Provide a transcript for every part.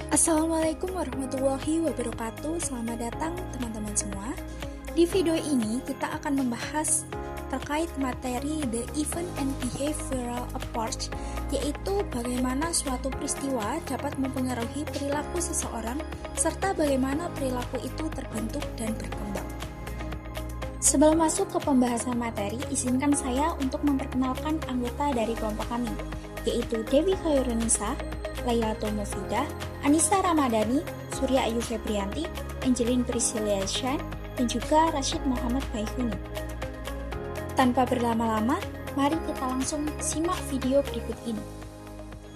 Assalamualaikum warahmatullahi wabarakatuh. Selamat datang teman-teman semua. Di video ini kita akan membahas terkait materi The Event and Behavioral Approach, yaitu bagaimana suatu peristiwa dapat mempengaruhi perilaku seseorang serta bagaimana perilaku itu terbentuk dan berkembang. Sebelum masuk ke pembahasan materi, izinkan saya untuk memperkenalkan anggota dari kelompok kami, yaitu Dewi Khairunisa, Lailatul Mufidah, Anissa Ramadhani, Surya Ayu Febrianti, Angelin Priscilia Shan, dan juga Rashid Muhammad Baikuni. Tanpa berlama-lama, mari kita langsung simak video berikut ini.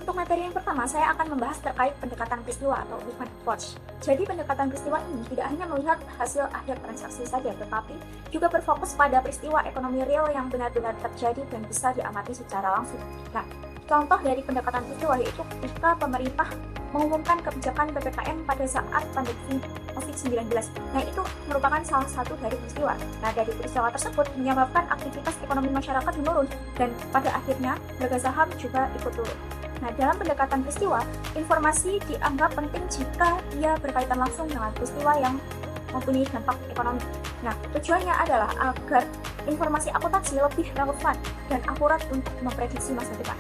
Untuk materi yang pertama, saya akan membahas terkait pendekatan peristiwa atau event approach. Jadi pendekatan peristiwa ini tidak hanya melihat hasil akhir transaksi saja, tetapi juga berfokus pada peristiwa ekonomi real yang benar-benar terjadi dan bisa diamati secara langsung. Nah, contoh dari pendekatan peristiwa yaitu ketika pemerintah mengumumkan kebijakan PPKM pada saat pandemi COVID-19. Nah, itu merupakan salah satu dari peristiwa. Nah, dari peristiwa tersebut menyebabkan aktivitas ekonomi masyarakat menurun dan pada akhirnya harga saham juga ikut turun. Nah, dalam pendekatan peristiwa, informasi dianggap penting jika ia berkaitan langsung dengan peristiwa yang mempunyai dampak ekonomi. Nah, tujuannya adalah agar informasi akuntansi lebih relevan dan akurat untuk memprediksi masa depan.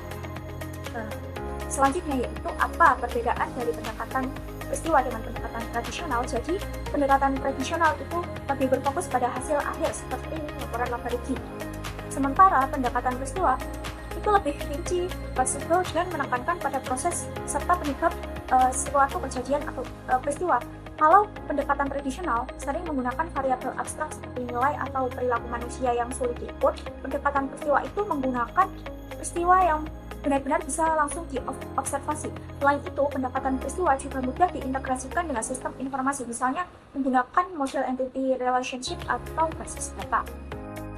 Selanjutnya yaitu apa perbedaan dari pendekatan peristiwa dengan pendekatan tradisional. Jadi pendekatan tradisional itu lebih berfokus pada hasil akhir seperti laporan laba rugi. Sementara pendekatan peristiwa itu lebih rinci, fleksibel, dan menekankan pada proses serta penyebab suatu kejadian atau peristiwa. Kalau pendekatan tradisional sering menggunakan variabel abstrak seperti nilai atau perilaku manusia yang sulit diukur, pendekatan peristiwa itu menggunakan peristiwa yang benar-benar bisa langsung diobservasi. Selain itu, pendekatan peristiwa juga mudah diintegrasikan dengan sistem informasi, misalnya menggunakan model entity relationship atau basis data.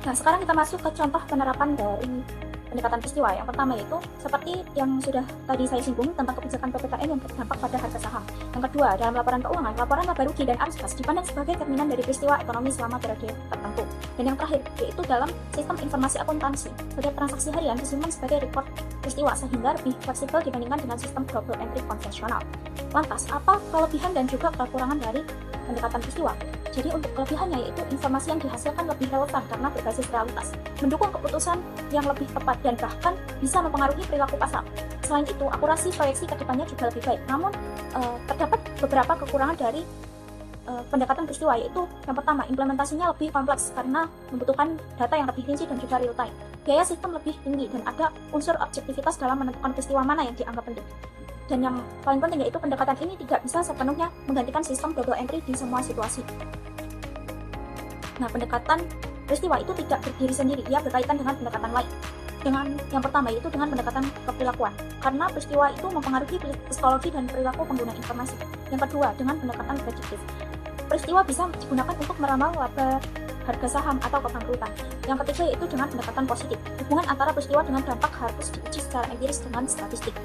Nah, sekarang kita masuk ke contoh penerapan dari pendekatan peristiwa. Yang pertama yaitu seperti yang sudah tadi saya singgung tentang kebijakan PPKM yang berdampak pada harga saham. Yang kedua, dalam laporan keuangan, laporan laba rugi dan arus kas dipandang sebagai cerminan dari peristiwa ekonomi selama periode tertentu. Dan yang terakhir, yaitu dalam sistem informasi akuntansi, setiap transaksi harian disimpan sebagai record peristiwa sehingga lebih fleksibel dibandingkan dengan sistem double entry konvensional. Lantas, apa kelebihan dan juga kekurangan dari pendekatan peristiwa? Jadi untuk kelebihannya yaitu informasi yang dihasilkan lebih relevan karena berbasis realitas, mendukung keputusan yang lebih tepat dan bahkan bisa mempengaruhi perilaku pasar. Selain itu, akurasi proyeksi ke depannya juga lebih baik. Namun, terdapat beberapa kekurangan dari pendekatan peristiwa, yaitu yang pertama, implementasinya lebih kompleks karena membutuhkan data yang lebih rinci dan juga real time. Biaya sistem lebih tinggi dan ada unsur objektivitas dalam menentukan peristiwa mana yang dianggap penting. Dan yang paling penting yaitu pendekatan ini tidak bisa sepenuhnya menggantikan sistem double entry di semua situasi. Nah, pendekatan peristiwa itu tidak berdiri sendiri, ia berkaitan dengan pendekatan lain. Dengan yang pertama yaitu dengan pendekatan keperilakuan, karena peristiwa itu mempengaruhi psikologi dan perilaku pengguna informasi. Yang kedua, dengan pendekatan prediktif. Peristiwa bisa digunakan untuk meramal laba harga saham atau kebangkrutan. Yang ketiga yaitu dengan pendekatan positif. Hubungan antara peristiwa dengan dampak harus diuji secara empiris dengan statistik.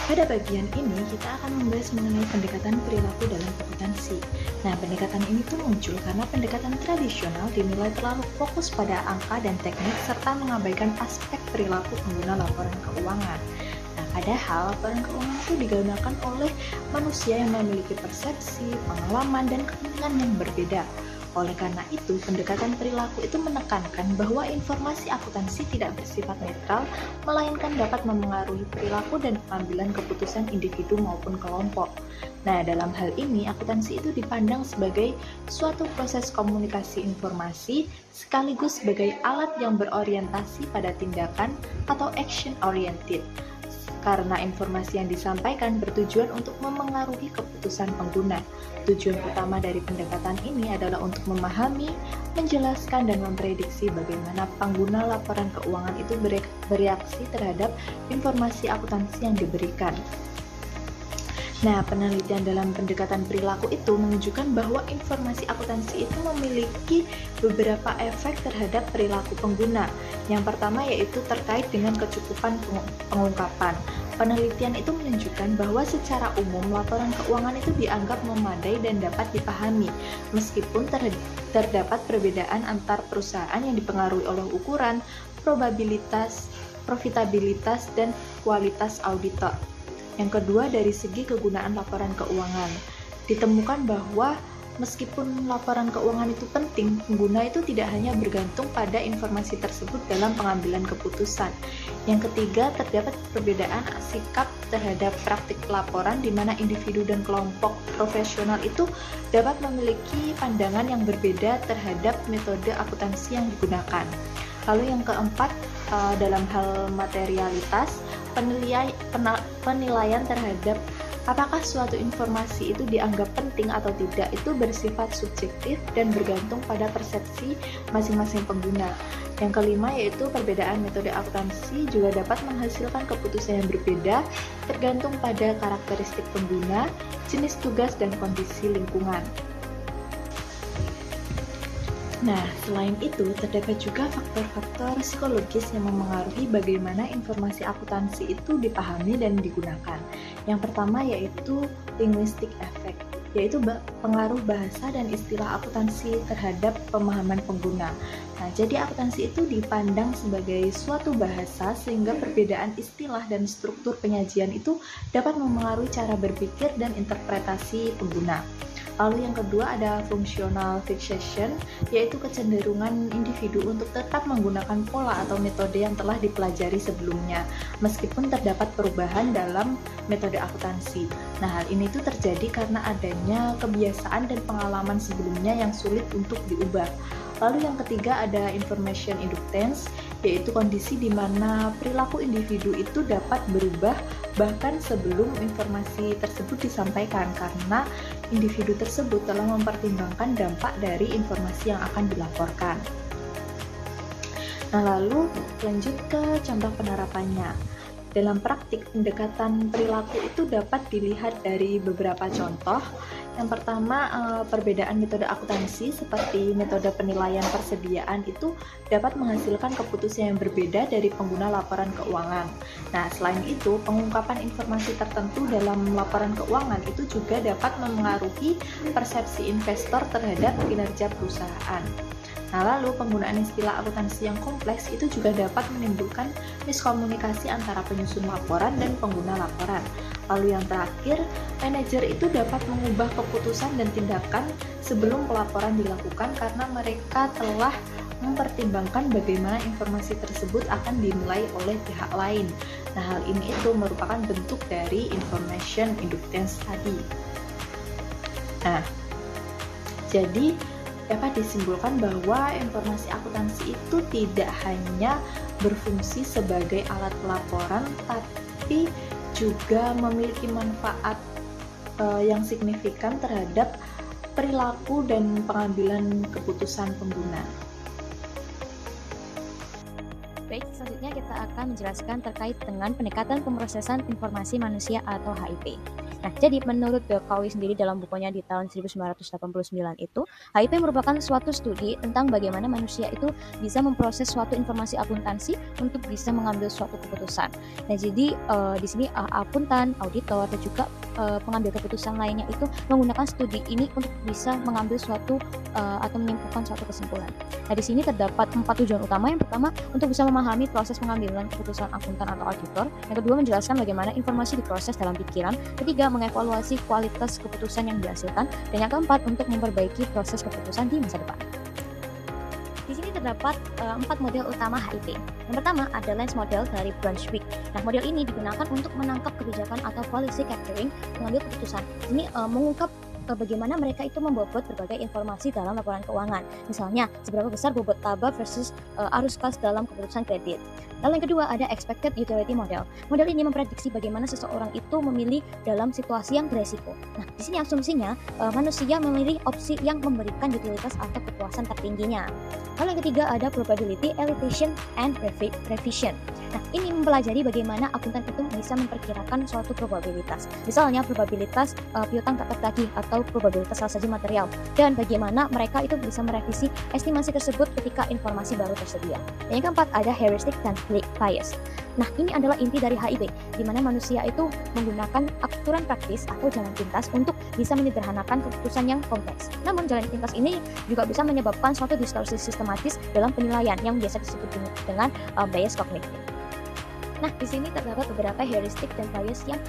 Pada bagian ini, kita akan membahas mengenai pendekatan perilaku dalam akuntansi. Nah, pendekatan ini tuh muncul karena pendekatan tradisional dinilai terlalu fokus pada angka dan teknik serta mengabaikan aspek perilaku pengguna laporan keuangan. Nah, padahal laporan keuangan itu digunakan oleh manusia yang memiliki persepsi, pengalaman, dan kepentingan yang berbeda. Oleh karena itu, pendekatan perilaku itu menekankan bahwa informasi akuntansi tidak bersifat netral, melainkan dapat memengaruhi perilaku dan pengambilan keputusan individu maupun kelompok. Nah, dalam hal ini, akuntansi itu dipandang sebagai suatu proses komunikasi informasi sekaligus sebagai alat yang berorientasi pada tindakan atau action oriented. Karena informasi yang disampaikan bertujuan untuk memengaruhi keputusan pengguna. Tujuan utama dari pendekatan ini adalah untuk memahami, menjelaskan, dan memprediksi bagaimana pengguna laporan keuangan itu bereaksi terhadap informasi akuntansi yang diberikan. Nah, penelitian dalam pendekatan perilaku itu menunjukkan bahwa informasi akuntansi itu memiliki beberapa efek terhadap perilaku pengguna. Yang pertama yaitu terkait dengan kecukupan pengungkapan. Penelitian itu menunjukkan bahwa secara umum laporan keuangan itu dianggap memadai dan dapat dipahami, meskipun terdapat perbedaan antar perusahaan yang dipengaruhi oleh ukuran, probabilitas, profitabilitas, dan kualitas auditor. Yang kedua, dari segi kegunaan laporan keuangan. Ditemukan bahwa meskipun laporan keuangan itu penting, pengguna itu tidak hanya bergantung pada informasi tersebut dalam pengambilan keputusan. Yang ketiga, terdapat perbedaan sikap terhadap praktik pelaporan di mana individu dan kelompok profesional itu dapat memiliki pandangan yang berbeda terhadap metode akuntansi yang digunakan. Lalu yang keempat, dalam hal materialitas, penilaian terhadap apakah suatu informasi itu dianggap penting atau tidak itu bersifat subjektif dan bergantung pada persepsi masing-masing pengguna. Yang kelima yaitu perbedaan metode akuntansi juga dapat menghasilkan keputusan yang berbeda tergantung pada karakteristik pengguna, jenis tugas, dan kondisi lingkungan. Nah, selain itu, terdapat juga faktor-faktor psikologis yang memengaruhi bagaimana informasi akuntansi itu dipahami dan digunakan. Yang pertama yaitu linguistic effect, yaitu pengaruh bahasa dan istilah akuntansi terhadap pemahaman pengguna. Nah, jadi akuntansi itu dipandang sebagai suatu bahasa sehingga perbedaan istilah dan struktur penyajian itu dapat memengaruhi cara berpikir dan interpretasi pengguna. Lalu yang kedua ada functional fixation, yaitu kecenderungan individu untuk tetap menggunakan pola atau metode yang telah dipelajari sebelumnya, meskipun terdapat perubahan dalam metode akuntansi. Nah, hal ini tuh terjadi karena adanya kebiasaan dan pengalaman sebelumnya yang sulit untuk diubah. Lalu yang ketiga ada information inductance, yaitu kondisi di mana perilaku individu itu dapat berubah bahkan sebelum informasi tersebut disampaikan karena individu tersebut telah mempertimbangkan dampak dari informasi yang akan dilaporkan. Nah, lalu lanjut ke contoh penerapannya. Dalam praktik, pendekatan perilaku itu dapat dilihat dari beberapa contoh. Yang pertama, perbedaan metode akuntansi seperti metode penilaian persediaan itu dapat menghasilkan keputusan yang berbeda dari pengguna laporan keuangan. Nah, selain itu, pengungkapan informasi tertentu dalam laporan keuangan itu juga dapat memengaruhi persepsi investor terhadap kinerja perusahaan. Nah, lalu penggunaan istilah akuntansi yang kompleks itu juga dapat menimbulkan miskomunikasi antara penyusun laporan dan pengguna laporan. Lalu yang terakhir, manajer itu dapat mengubah keputusan dan tindakan sebelum pelaporan dilakukan karena mereka telah mempertimbangkan bagaimana informasi tersebut akan dinilai oleh pihak lain. Nah, hal ini itu merupakan bentuk dari information inductance tadi. Nah, jadi dapat disimpulkan bahwa informasi akuntansi itu tidak hanya berfungsi sebagai alat pelaporan, tapi juga memiliki manfaat yang signifikan terhadap perilaku dan pengambilan keputusan pengguna. Baik, selanjutnya kita akan menjelaskan terkait dengan pendekatan pemrosesan informasi manusia atau HIP. Nah, jadi menurut Berkowi sendiri dalam bukunya di tahun 1989 itu, HIP merupakan suatu studi tentang bagaimana manusia itu bisa memproses suatu informasi akuntansi untuk bisa mengambil suatu keputusan. Nah, jadi di sini akuntan, auditor, dan juga pengambil keputusan lainnya itu menggunakan studi ini untuk bisa mengambil suatu atau menyimpulkan suatu kesimpulan. Nah, di sini terdapat 4 tujuan utama. Yang pertama, untuk bisa memahami proses pengambilan keputusan akuntan atau auditor. Yang kedua, menjelaskan bagaimana informasi diproses dalam pikiran. Ketiga, mengevaluasi kualitas keputusan yang dihasilkan. Dan yang keempat, untuk memperbaiki proses keputusan di masa depan. Di sini terdapat 4 model utama HIP. Yang pertama ada lens model dari Brunswick. Nah, model ini digunakan untuk menangkap kebijakan atau policy capturing, mengambil keputusan. Ini mengungkap bagaimana mereka itu membobot berbagai informasi dalam laporan keuangan. Misalnya, seberapa besar bobot laba versus arus kas dalam keputusan kredit. Lalu yang kedua ada expected utility model. Model ini memprediksi bagaimana seseorang itu memilih dalam situasi yang beresiko. Nah, di sini asumsinya manusia memilih opsi yang memberikan utilitas atau kepuasan tertingginya. Lalu yang ketiga ada probability, elevation, and revision. Nah, ini mempelajari bagaimana akuntan itu bisa memperkirakan suatu probabilitas. Misalnya probabilitas piutang tak tertagih atau probabilitas salah satu material, dan bagaimana mereka itu bisa merevisi estimasi tersebut ketika informasi baru tersedia. Dan yang keempat ada heuristic dan bias. Nah, ini adalah inti dari HIP, di mana manusia itu menggunakan aturan praktis atau jalan pintas untuk bisa menyederhanakan keputusan yang kompleks. Namun, jalan pintas ini juga bisa menyebabkan suatu distorsi sistematis dalam penilaian yang biasa disebut dengan bias kognitif. Nah, di sini terdapat beberapa heuristik dan bias yang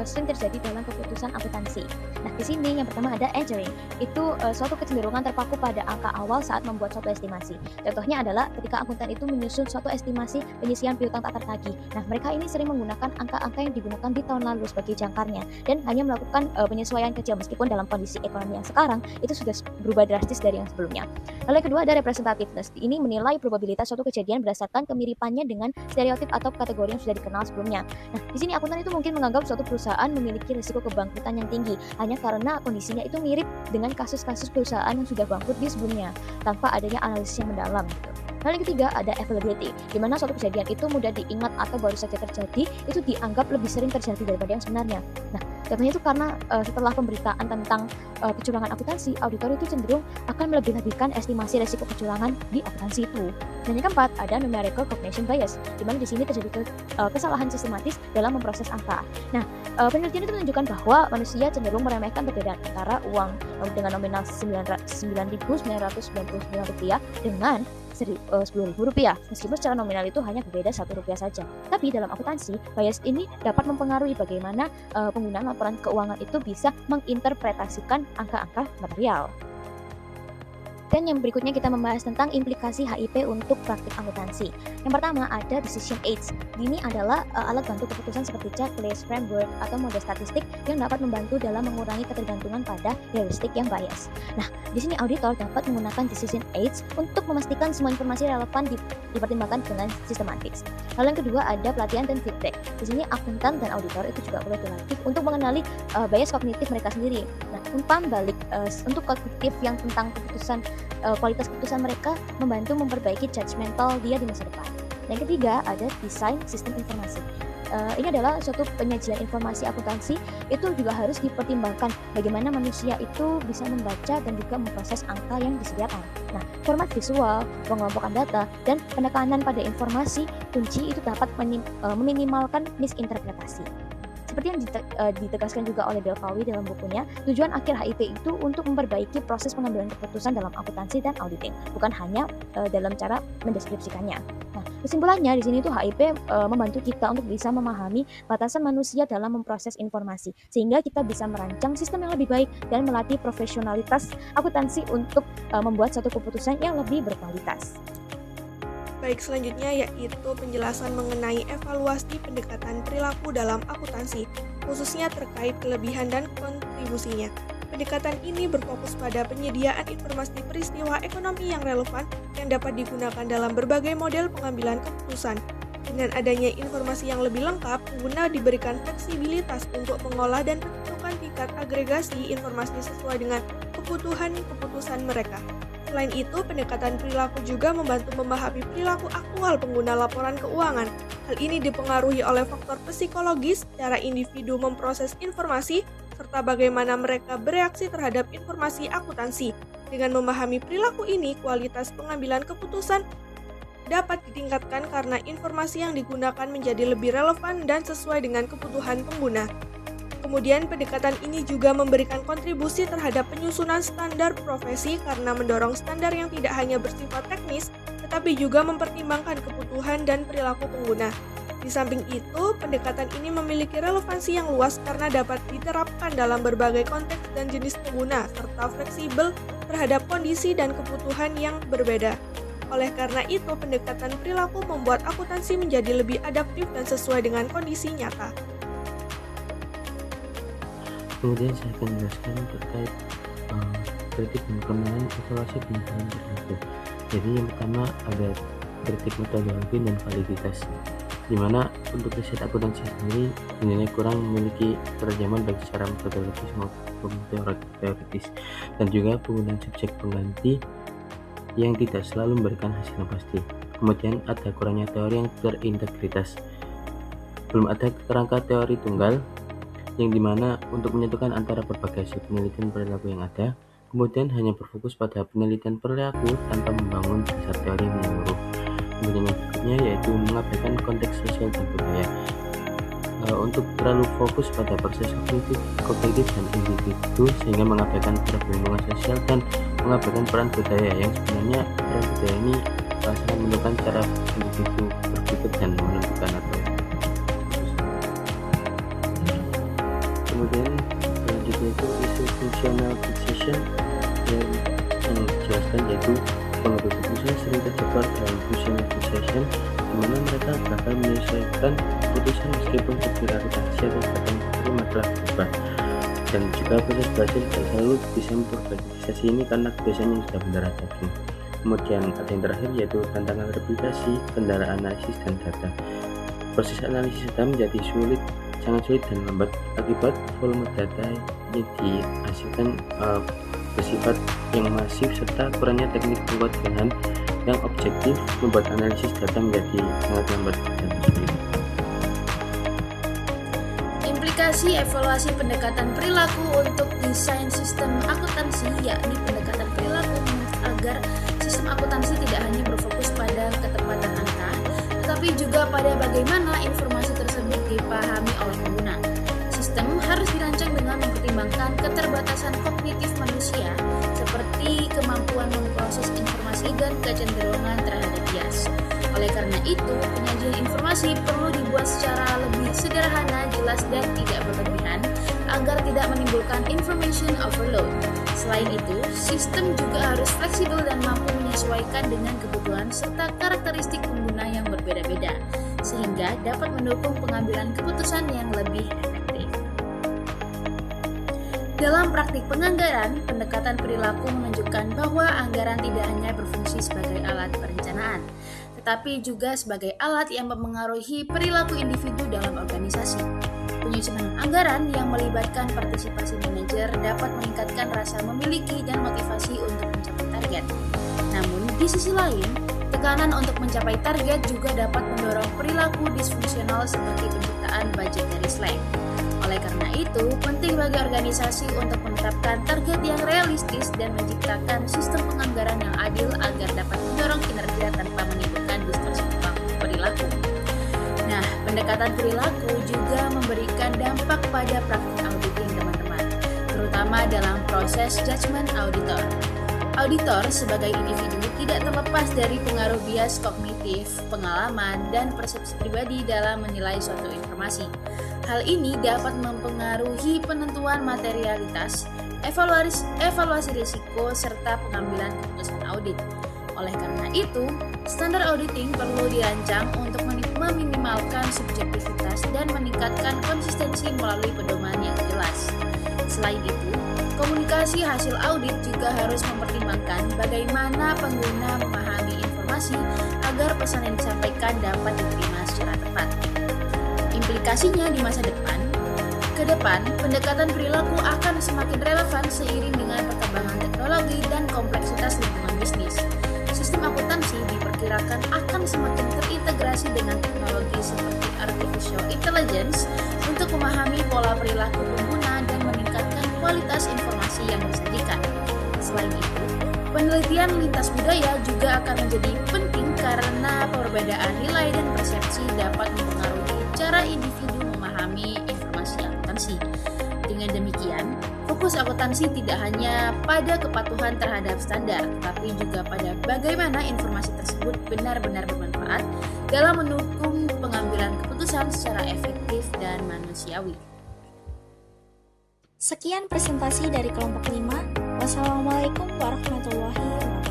sering terjadi dalam keputusan akuntansi. Nah, di sini yang pertama ada anchoring. Itu suatu kecenderungan terpaku pada angka awal saat membuat suatu estimasi. Contohnya adalah ketika akuntan itu menyusun suatu estimasi penyisian piutang tak tertagih. Nah, mereka ini sering menggunakan angka-angka yang digunakan di tahun lalu sebagai jangkarnya dan hanya melakukan penyesuaian kecil meskipun dalam kondisi ekonomi yang sekarang itu sudah berubah drastis dari yang sebelumnya. Lalu yang kedua ada representativeness. Ini menilai probabilitas suatu kejadian berdasarkan kemiripannya dengan stereotip atau kategori yang sudah dikenal sebelumnya. Nah, di sini akuntan itu mungkin menganggap suatu perusahaan memiliki risiko kebangkrutan yang tinggi hanya karena kondisinya itu mirip dengan kasus-kasus perusahaan yang sudah bangkrut di sebelumnya tanpa adanya analisis yang mendalam gitu. Lalu yang ketiga ada availability, di mana suatu kejadian itu mudah diingat atau baru saja terjadi itu dianggap lebih sering terjadi daripada yang sebenarnya. Nah, contohnya itu karena setelah pemberitaan tentang kecurangan akuntansi, auditor itu cenderung akan melebih-lebihkan estimasi risiko kecurangan di akuntansi itu. Dan yang keempat ada numerical cognition bias, di mana di sini terjadi kesalahan sistematis dalam memproses angka. Nah, penelitian itu menunjukkan bahwa manusia cenderung meremehkan perbedaan antara uang dengan nominal Rp9.999 dengan Rp10.000, meskipun secara nominal itu hanya berbeda Rp1 saja. Tapi dalam akuntansi, bias ini dapat mempengaruhi bagaimana penggunaan laporan keuangan itu bisa menginterpretasikan angka-angka material. Dan yang berikutnya kita membahas tentang implikasi HIP untuk praktik akuntansi. Yang pertama ada decision aids. Ini adalah alat bantu keputusan seperti checklist, framework, atau model statistik yang dapat membantu dalam mengurangi ketergantungan pada heuristik yang bias. Nah, di sini auditor dapat menggunakan decision aids untuk memastikan semua informasi relevan dipertimbangkan dengan sistematis. Lalu yang kedua ada pelatihan dan feedback. Di sini akuntan dan auditor itu juga boleh dilatih untuk mengenali bias kognitif mereka sendiri. Nah, umpan balik untuk kognitif yang tentang keputusan kualitas keputusan mereka membantu memperbaiki judgmental dia di masa depan. Dan yang ketiga ada desain sistem informasi. Ini adalah suatu penyajian informasi akuntansi itu juga harus dipertimbangkan bagaimana manusia itu bisa membaca dan juga memproses angka yang disediakan. Nah, format visual, pengelompokan data, dan penekanan pada informasi kunci itu dapat meminimalkan misinterpretasi. Seperti yang ditegaskan juga oleh Delvawi dalam bukunya, tujuan akhir HIP itu untuk memperbaiki proses pengambilan keputusan dalam akuntansi dan auditing, bukan hanya dalam cara mendeskripsikannya. Nah, kesimpulannya di sini tuh HIP membantu kita untuk bisa memahami batasan manusia dalam memproses informasi, sehingga kita bisa merancang sistem yang lebih baik dan melatih profesionalitas akuntansi untuk membuat satu keputusan yang lebih berkualitas. Baik, selanjutnya yaitu penjelasan mengenai evaluasi pendekatan perilaku dalam akuntansi, khususnya terkait kelebihan dan kontribusinya. Pendekatan ini berfokus pada penyediaan informasi peristiwa ekonomi yang relevan yang dapat digunakan dalam berbagai model pengambilan keputusan. Dengan adanya informasi yang lebih lengkap, pengguna diberikan fleksibilitas untuk mengolah dan menentukan tingkat agregasi informasi sesuai dengan kebutuhan keputusan mereka. Selain itu, pendekatan perilaku juga membantu memahami perilaku aktual pengguna laporan keuangan. Hal ini dipengaruhi oleh faktor psikologis, cara individu memproses informasi, serta bagaimana mereka bereaksi terhadap informasi akuntansi. Dengan memahami perilaku ini, kualitas pengambilan keputusan dapat ditingkatkan karena informasi yang digunakan menjadi lebih relevan dan sesuai dengan kebutuhan pengguna. Kemudian pendekatan ini juga memberikan kontribusi terhadap penyusunan standar profesi karena mendorong standar yang tidak hanya bersifat teknis, tetapi juga mempertimbangkan kebutuhan dan perilaku pengguna. Di samping itu, pendekatan ini memiliki relevansi yang luas karena dapat diterapkan dalam berbagai konteks dan jenis pengguna, serta fleksibel terhadap kondisi dan kebutuhan yang berbeda. Oleh karena itu, pendekatan perilaku membuat akuntansi menjadi lebih adaptif dan sesuai dengan kondisi nyata. Kemudian saya akan menjelaskan terkait kritik dan pengembangan evaluasi penelitian perilaku. Jadi yang pertama ada kritik metodologi dan validitas, di mana untuk riset akuntansi sendiri dinilai kurang memiliki keterjaman baik secara metodologis maupun teoritis, dan juga penggunaan subjek pengganti yang tidak selalu memberikan hasil yang pasti. Kemudian ada kurangnya teori yang terintegritas, belum ada kerangka teori tunggal yang dimana untuk menyatukan antara berbagai hasil penelitian perilaku yang ada, kemudian hanya berfokus pada penelitian perilaku tanpa membangun dasar teori yang menyeluruh. Kemudian yang berikutnya yaitu mengabaikan konteks sosial dan budaya. Untuk terlalu fokus pada proses kognitif dan individu sehingga mengabaikan peran hubungan sosial dan mengabaikan peran budaya yang sebenarnya peran budaya ini sangat menentukan cara individu berpikir dan menentukan atau Kemudian selanjutnya itu isu functional fixation yang dijelaskan, yaitu pengambil keputusan sering terjebak dalam functional fixation, di mana mereka bakal menyesuaikan keputusan meskipun sekiranya atau terima telah berubah. Dan juga proses belajar tidak selalu bisa memperbaiki ini karena biasanya sudah mendarah daging. Kemudian ada yang terakhir, yaitu tantangan replikasi, kendala analisis dan data. Proses analisis data menjadi sangat sulit dan lambat akibat volume data yang dihasilkan bersifat yang masif serta kurangnya teknik pengkodean yang objektif, membuat analisis data menjadi sangat lambat dan sulit. Implikasi evaluasi pendekatan perilaku untuk desain sistem akuntansi, yakni pendekatan perilaku agar sistem akuntansi tidak hanya berfokus pada ketepatan angka, tetapi juga pada bagaimana informasi tersebut dipahami oleh pengguna. Sistem harus dirancang dengan mempertimbangkan keterbatasan kognitif manusia, seperti kemampuan memproses informasi dan kecenderungan terhadap bias. Oleh karena itu, penyajian informasi perlu dibuat secara lebih sederhana, jelas, dan tidak berlebihan agar tidak menimbulkan information overload. Selain itu, sistem juga harus fleksibel dan mampu menyesuaikan dengan kebutuhan serta karakteristik pengguna yang berbeda-beda, sehingga dapat mendukung pengambilan keputusan yang lebih efektif. Dalam praktik penganggaran, pendekatan perilaku menunjukkan bahwa anggaran tidak hanya berfungsi sebagai alat perencanaan, tetapi juga sebagai alat yang mempengaruhi perilaku individu dalam organisasi. Penyusunan anggaran yang melibatkan partisipasi manajer dapat meningkatkan rasa memiliki dan motivasi untuk mencapai target. Namun, di sisi lain, tekanan untuk mencapai target juga dapat mendorong perilaku disfungsional seperti penciptaan budget dari slack. Oleh karena itu, penting bagi organisasi untuk menetapkan target yang realistis dan menciptakan sistem penganggaran yang adil agar dapat mendorong kinerja tanpa menimbulkan distorsi perilaku. Nah, pendekatan perilaku juga memberikan dampak pada praktik auditing teman-teman, terutama dalam proses judgment auditor. Auditor sebagai individu tidak terlepas dari pengaruh bias kognitif, pengalaman, dan persepsi pribadi dalam menilai suatu informasi. Hal ini dapat mempengaruhi penentuan materialitas, evaluasi risiko, serta pengambilan keputusan audit. Oleh karena itu, standar auditing perlu dirancang untuk meminimalkan subjektivitas dan meningkatkan konsistensi melalui pedoman yang jelas. Selain itu, komunikasi hasil audit juga harus mempertimbangkan bagaimana pengguna memahami informasi agar pesan yang disampaikan dapat diterima secara tepat. Implikasinya di masa depan, pendekatan perilaku akan semakin relevan seiring dengan perkembangan teknologi dan kompleksitas lingkungan bisnis. Sistem akuntansi diperkirakan akan semakin terintegrasi dengan teknologi seperti artificial intelligence untuk memahami pola perilaku pengguna dan meningkatkan kualitas informasi yang disajikan. Selain itu, penelitian lintas budaya juga akan menjadi penting karena perbedaan nilai dan persepsi dapat mempengaruhi cara individu memahami informasi akuntansi. Dengan demikian, fokus akuntansi tidak hanya pada kepatuhan terhadap standar, tapi juga pada bagaimana informasi tersebut benar-benar bermanfaat dalam mendukung pengambilan keputusan secara efektif dan manusiawi. Sekian presentasi dari kelompok 5. Wassalamualaikum warahmatullahi wabarakatuh.